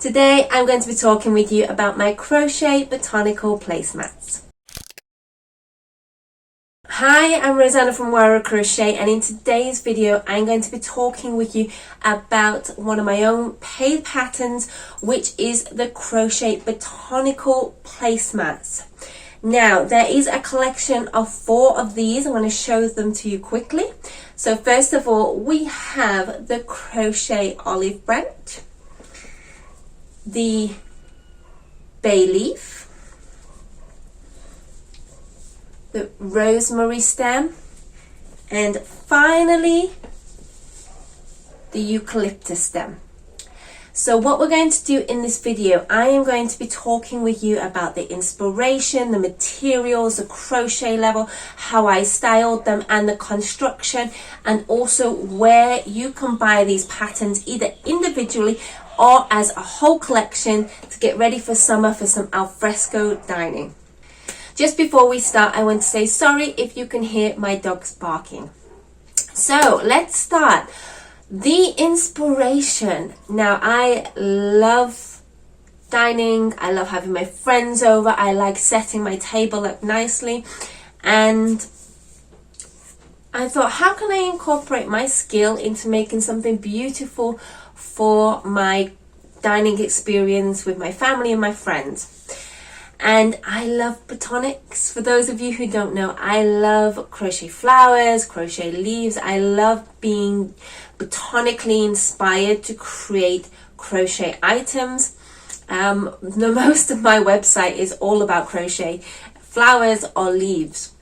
Today I'm going to be talking with you about my Crochet Botanical Placemats. Hi, I'm Rosanna from Moara Crochet, and in today's video I'm going to be talking with you about one of my own paid patterns, which is the Crochet Botanical Placemats. Now, there is a collection of 4 of these. I'm going to show them to you quickly. So first of all, we have the Crochet Olive Branch, the bay leaf, the Rosemary Stem, and finally the Eucalyptus Stem. So what we're going to do in this video, I am going to be talking with you about the inspiration, the materials, the crochet level, how I styled them, and the construction, and also where you can buy these patterns either individually or as a whole collection to get ready for summer for some alfresco dining. Just before we start, I want to say sorry if you can hear my dogs barking. So let's start. The inspiration. Now, I love dining. I love having my friends over. I like setting my table up nicely. And I thought, how can I incorporate my skill into making something beautiful for my dining experience with my family and my friends? And I love botanics. For those of you who don't know, I love crochet flowers, crochet leaves. I love being botanically inspired to create crochet items. Most of my website is all about crochet flowers or leaves.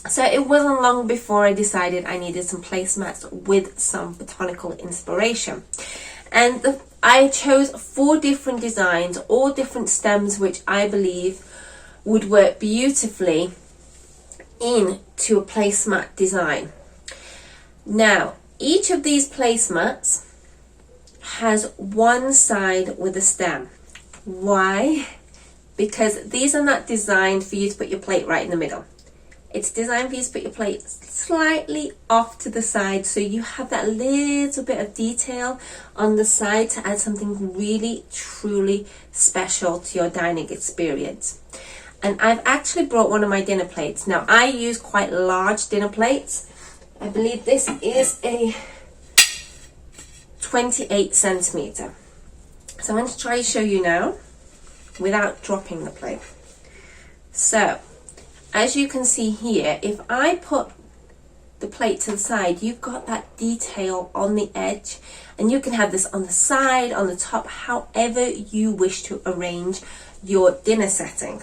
So it wasn't long before I decided I needed some placemats with some botanical inspiration. And I chose 4 different designs, all different stems, which I believe would work beautifully into a placemat design. Now, each of these placemats has one side with a stem. Why? Because these are not designed for you to put your plate right in the middle. It's designed for you to put your plate slightly off to the side, so you have that little bit of detail on the side to add something really, truly special to your dining experience. And I've actually brought one of my dinner plates. Now, I use quite large dinner plates. I believe this is a 28 centimeter. So I'm going to try to show you now without dropping the plate. So, as you can see here, if I put the plate to the side, you've got that detail on the edge, and you can have this on the side, on the top, however you wish to arrange your dinner setting.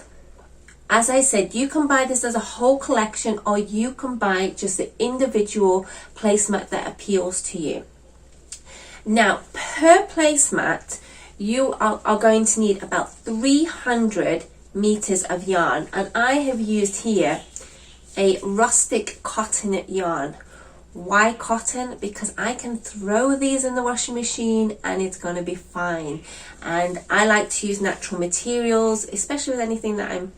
As I said, you can buy this as a whole collection, or you can buy just the individual placemat that appeals to you. Now, per placemat, you are going to need about 300 meters of yarn, and I have used here a rustic cotton yarn. Why cotton? Because I can throw these in the washing machine and it's going to be fine. And I like to use natural materials, especially with anything that I'm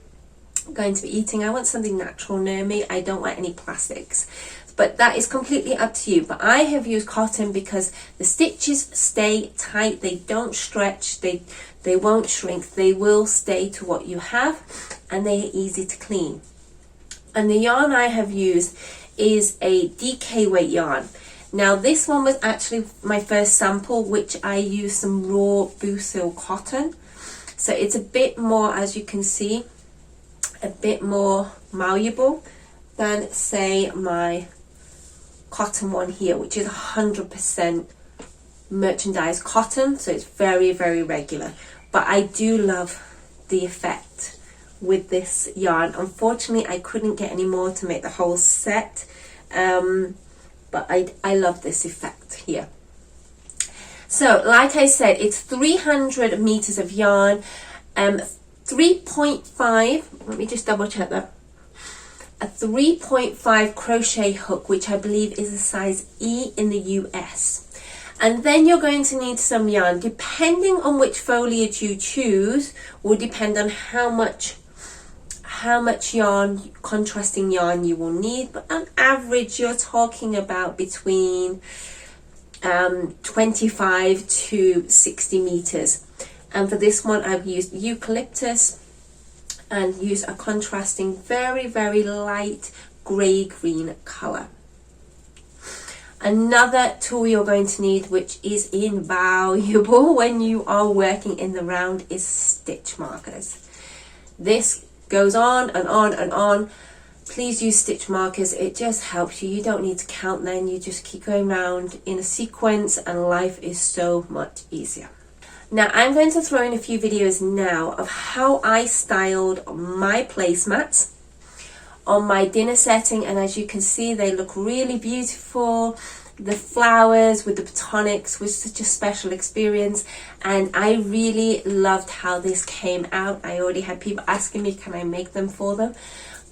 going to be eating. I want something natural near me. I don't want any plastics. But that is completely up to you. But I have used cotton because the stitches stay tight. They don't stretch. They won't shrink. They will stay to what you have, and they are easy to clean. And the yarn I have used is a DK weight yarn. Now, this one was actually my first sample, which I used some raw Busil cotton. So it's a bit more, as you can see, a bit more malleable than, say, my cotton one here, which is 100% merchandise cotton, so it's very, very regular. But I do love the effect with this yarn. Unfortunately, I couldn't get any more to make the whole set, but I love this effect here. So like I said, it's 300 meters of yarn, 3.5, let me just double check that, a 3.5 crochet hook, which I believe is a size E in the US. And then you're going to need some yarn. Depending on which foliage you choose will depend on how much yarn, contrasting yarn you will need. But on average, you're talking about between 25 to 60 meters. And for this one I've used eucalyptus and used a contrasting very, very light grey-green colour. Another tool you're going to need, which is invaluable when you are working in the round, is stitch markers. This goes on and on and on. Please use stitch markers. It just helps you. You don't need to count then. You just keep going round in a sequence and life is so much easier. Now I'm going to throw in a few videos now of how I styled my placemats on my dinner setting, and as you can see they look really beautiful. The flowers with the botanics was such a special experience, and I really loved how this came out. I already had people asking me, can I make them for them?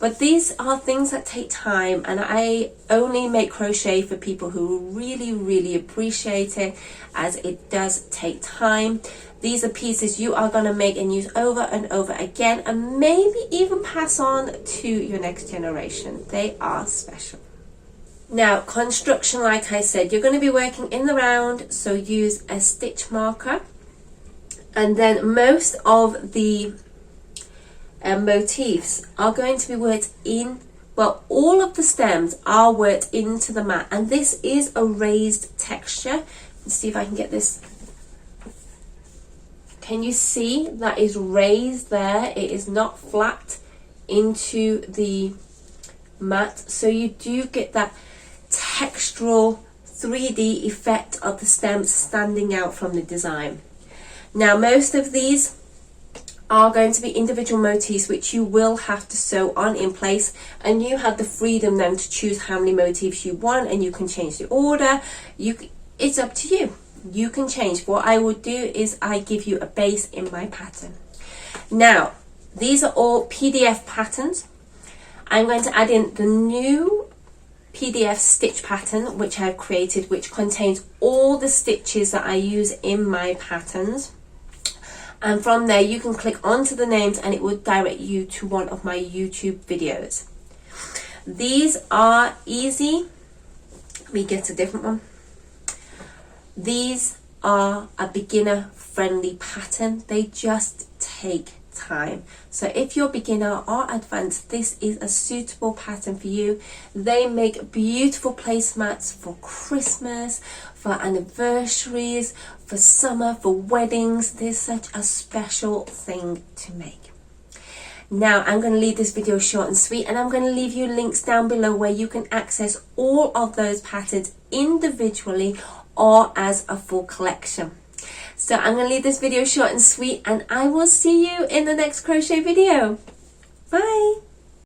But these are things that take time, and I only make crochet for people who really, really appreciate it, as it does take time. These are pieces you are going to make and use over and over again, and maybe even pass on to your next generation. They are special. Now, construction, like I said, you're going to be working in the round, so use a stitch marker. And then most of the motifs are going to be worked in, well, all of the stems are worked into the mat, and this is a raised texture. Let's see if I can get this. Can you see that is raised there? It is not flat into the mat, so you do get that textural 3D effect of the stems standing out from the design. Now most of these are going to be individual motifs which you will have to sew on in place, and you have the freedom then to choose how many motifs you want, and you can change the order. It's up to you. You can change. What I would do is I give you a base in my pattern. Now these are all PDF patterns. I'm going to add in the new PDF stitch pattern which I've created, which contains all the stitches that I use in my patterns. And from there you can click onto the names and it will direct you to one of my YouTube videos. These are easy. Let me get a different one. These are a beginner friendly pattern. They just take time. So if you're beginner or advanced, this is a suitable pattern for you. They make beautiful placemats for Christmas, for anniversaries, for summer, for weddings. There's such a special thing to make. Now I'm going to leave this video short and sweet, and I'm going to leave you links down below where you can access all of those patterns individually or as a full collection. So I'm going to leave this video short and sweet, and I will see you in the next crochet video. Bye!